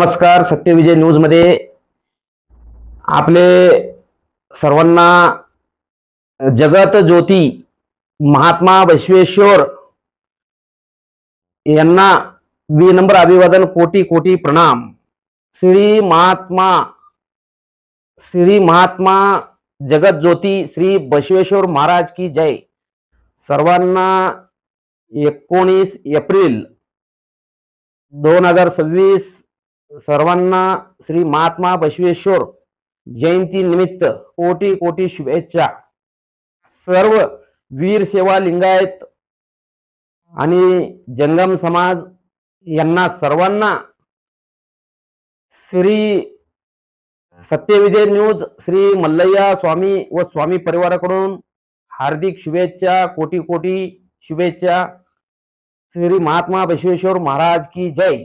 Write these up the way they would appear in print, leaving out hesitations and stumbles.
नमस्कार. सत्यविजय न्यूज मध्ये आपले सर्वांना जगत ज्योती महात्मा बसवेश्वर यांना विनम्र अभिवादन, कोटी कोटी प्रणाम. श्री महात्मा जगत ज्योती श्री बसवेश्वर महाराज की जय. सर्वांना 19 एप्रिल 2026 सर्वांना श्री महात्मा बसवेश्वर जयंती निमित्त कोटी कोटी शुभेच्छा. सर्व वीर सेवा लिंगायत आणि जंगम समाज यांना सर्वांना श्री सत्यविजय न्यूज श्री मल्लय्या स्वामी व स्वामी परिवाराकडून हार्दिक शुभेच्छा, कोटी कोटी शुभेच्छा. श्री महात्मा बसवेश्वर महाराज की जय.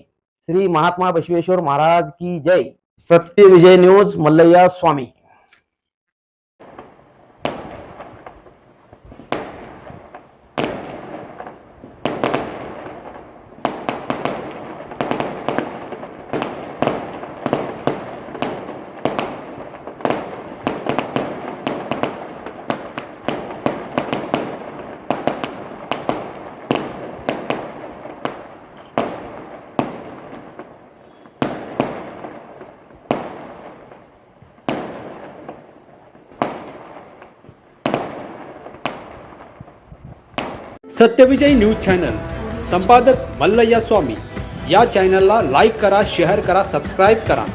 श्री महात्मा बसवेश्वर महाराज की जय. सत्यविजय न्यूज मल्लय्या स्वामी. सत्यविजय न्यूज चॅनल संपादक मल्लय्या स्वामी. या चॅनलला लाईक करा, शेअर करा, सबस्क्राईब करा.